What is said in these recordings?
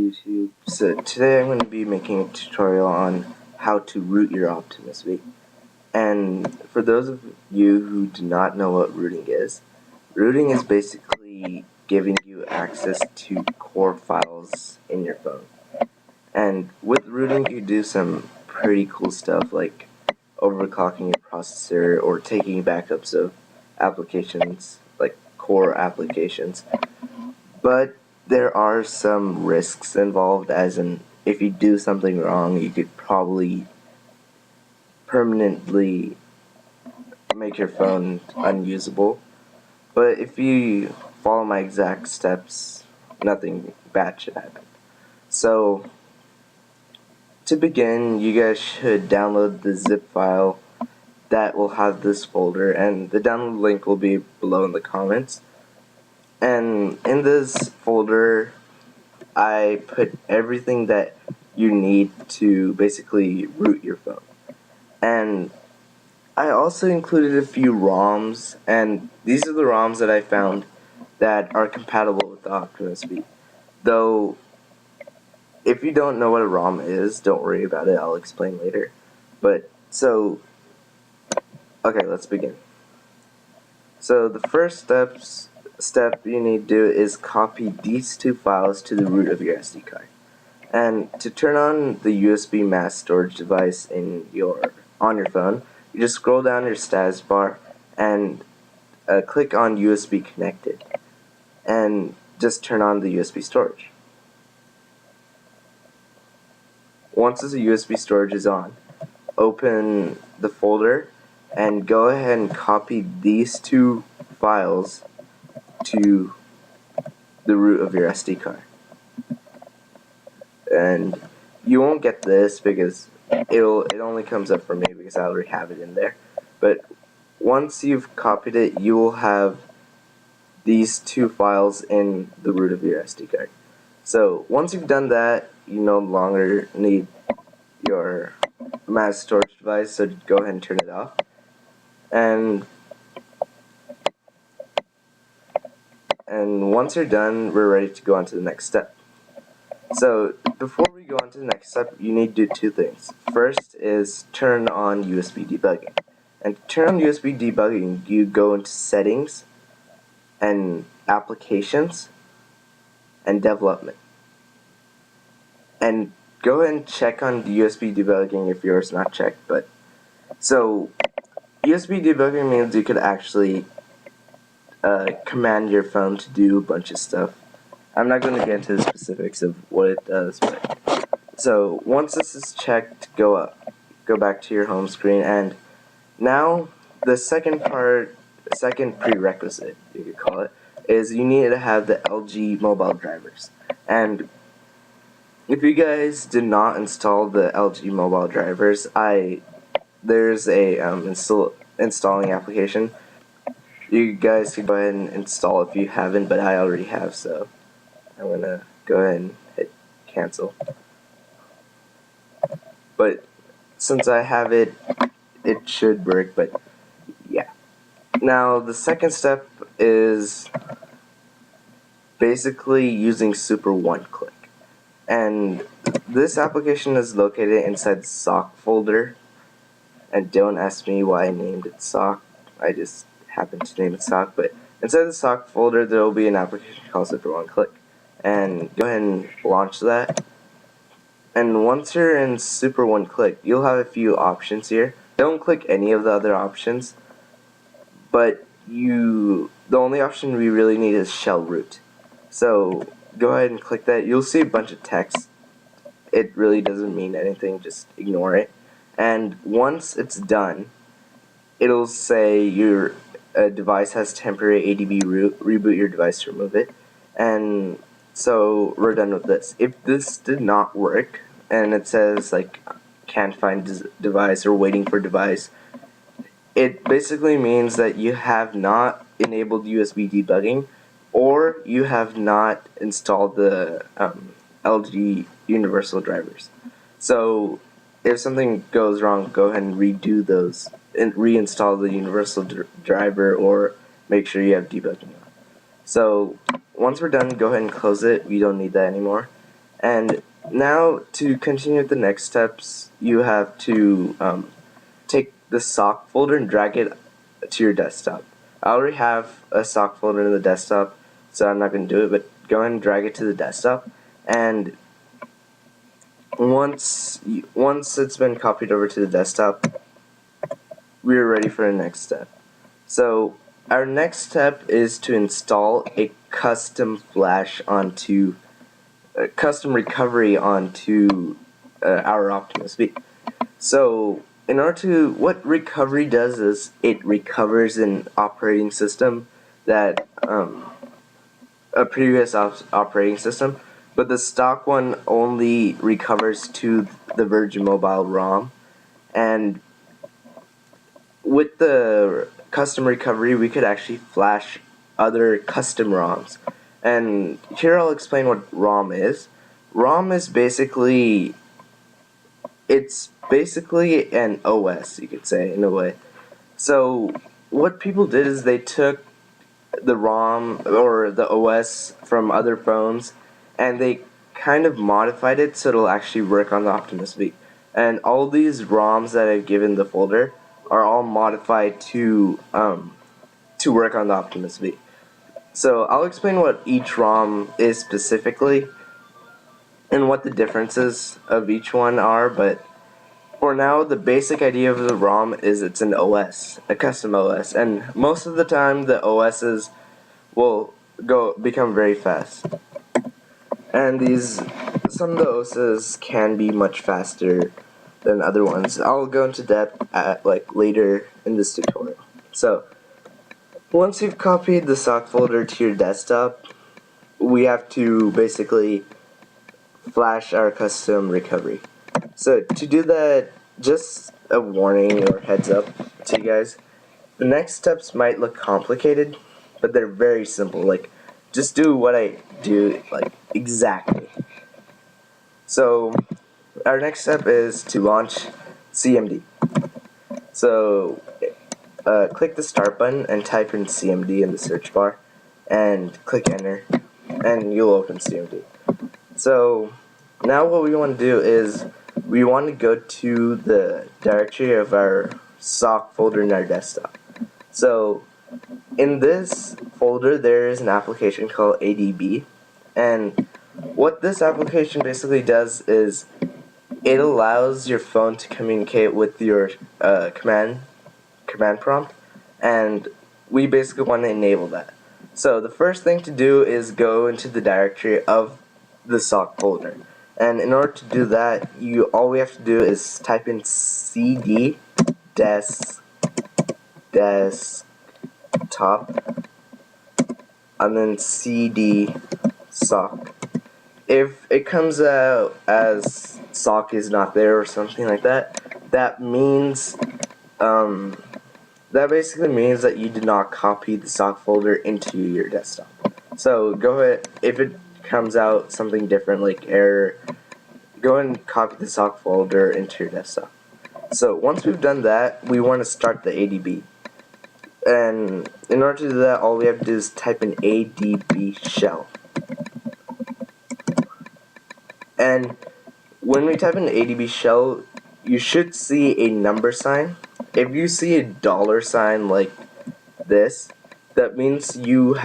YouTube. So today I'm going to be making a tutorial on how to root your Optimus V. And for those of you who do not know what rooting is basically giving you access to core files in your phone. And with rooting you do some pretty cool stuff like overclocking your processor or taking backups of applications like core applications. But there are some risks involved, as in if you do something wrong, you could probably permanently make your phone unusable. But if you follow my exact steps, nothing bad should happen. So, to begin, you guys should download the zip file that will have this folder, and the download link will be below in the comments. And in this folder, I put everything that you need to basically root your phone. And I also included a few ROMs, and these are the ROMs that I found that are compatible with the Optimus V. Though, if you don't know what a ROM is, don't worry about it, I'll explain later. Okay, let's begin. So the first step you need to do is copy these two files to the root of your SD card. And to turn on the USB mass storage device on your phone, you just scroll down your status bar and click on USB connected, and just turn on the USB storage. Once the USB storage is on, open the folder and go ahead and copy these two files to the root of your SD card. And you won't get this because it only comes up for me because I already have it in there. But once you've copied it, you will have these two files in the root of your SD card. So once you've done that, you no longer need your mass storage device, so go ahead and turn it off. And once you're done, we're ready to go on to the next step. So before we go on to the next step, you need to do two things. First is turn on USB debugging. And to turn on USB debugging, you go into settings and applications and development. And go ahead and check on the USB debugging if yours is not checked. So USB debugging means you could actually command your phone to do a bunch of stuff. I'm not going to get into the specifics of what it does, but so once this is checked, go back to your home screen, and now the second prerequisite, you could call it, is you need to have the LG mobile drivers. And if you guys did not install the LG mobile drivers, there's a installing application. You guys can go ahead and install if you haven't, but I already have, so I'm gonna go ahead and hit cancel. But since I have it, it should work, but yeah. Now the second step is basically using Super One Click. And this application is located inside the sock folder. And don't ask me why I named it sock. I just happened to name it sock. But inside the sock folder, there will be an application called Super One Click. And go ahead and launch that. And once you're in Super One Click, you'll have a few options here. Don't click any of the other options. But the only option we really need is shell root. So go ahead and click that. You'll see a bunch of text. It really doesn't mean anything, just ignore it. And once it's done, it'll say your device has temporary ADB root, reboot your device to remove it. And so we're done with this. If this did not work, and it says like can't find device or waiting for device, it basically means that you have not enabled USB debugging, or you have not installed the LG universal drivers. So if something goes wrong, go ahead and redo those and reinstall the universal driver, or make sure you have debugging on. So once we're done, go ahead and close it. We don't need that anymore. And now to continue with the next steps, you have to take the sock folder and drag it to your desktop. I already have a sock folder in the desktop, so I'm not going to do it, but go ahead and drag it to the desktop. And once it's been copied over to the desktop, we're ready for the next step. So our next step is to install a custom flash onto custom recovery onto our Optimus V. So in order to, what recovery does is it recovers an operating system that a previous operating system, but the stock one only recovers to the Virgin Mobile ROM. And with the custom recovery, we could actually flash other custom ROMs. And here I'll explain what ROM is. ROM is basically, it's basically an OS, you could say, in a way. So what people did is they took the ROM or the OS from other phones and they kind of modified it so it'll actually work on the Optimus V. And all these ROMs that I've given the folder are all modified to work on the Optimus V. So I'll explain what each ROM is specifically and what the differences of each one are, but for now, the basic idea of the ROM is it's an OS, a custom OS, and most of the time the OSs will become very fast. And some of the OSs can be much faster than other ones. I'll go into depth at later in this tutorial. So once you've copied the sock folder to your desktop, we have to basically flash our custom recovery. So to do that, just a warning or heads up to you guys, the next steps might look complicated, but they're very simple. Just do what I do, exactly. So our next step is to launch CMD. So click the start button and type in CMD in the search bar and click enter and you'll open CMD. So now what we want to do is we want to go to the directory of our sock folder in our desktop. So in this folder there is an application called ADB, and what this application basically does is it allows your phone to communicate with your command prompt, and we basically want to enable that. So the first thing to do is go into the directory of the sock folder, and in order to do that, all we have to do is type in cd desktop and then cd sock. If it comes out as sock is not there or something like that, that means that basically means that you did not copy the sock folder into your desktop. So go ahead, if it comes out something different like error, go and copy the sock folder into your desktop. So once we've done that, we want to start the ADB. And in order to do that, all we have to do is type in ADB shell. And when we type in ADB shell, you should see a number sign. If you see a dollar sign like this, that means you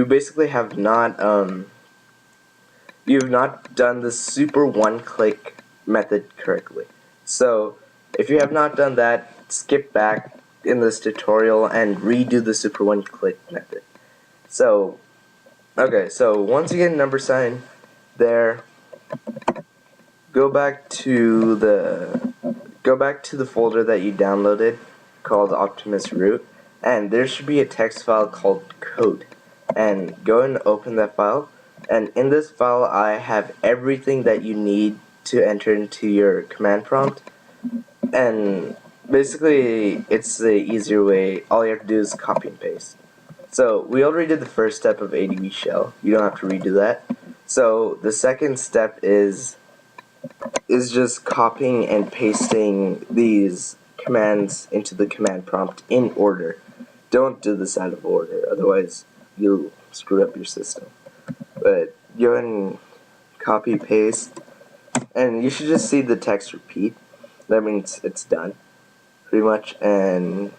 basically have not you've not done the super one-click method correctly. So if you have not done that, skip back in this tutorial and redo the super one-click method. So okay, so once you get a number sign there, go back to the folder that you downloaded called Optimus root, and there should be a text file called code, and go and open that file. And in this file I have everything that you need to enter into your command prompt, and basically it's the easier way. All you have to do is copy and paste. So we already did the first step of ADB shell, you don't have to redo that. So the second step is just copying and pasting these commands into the command prompt in order. Don't do this out of order, otherwise you'll screw up your system. But go ahead and copy paste, and you should just see the text repeat. That means it's done, pretty much. And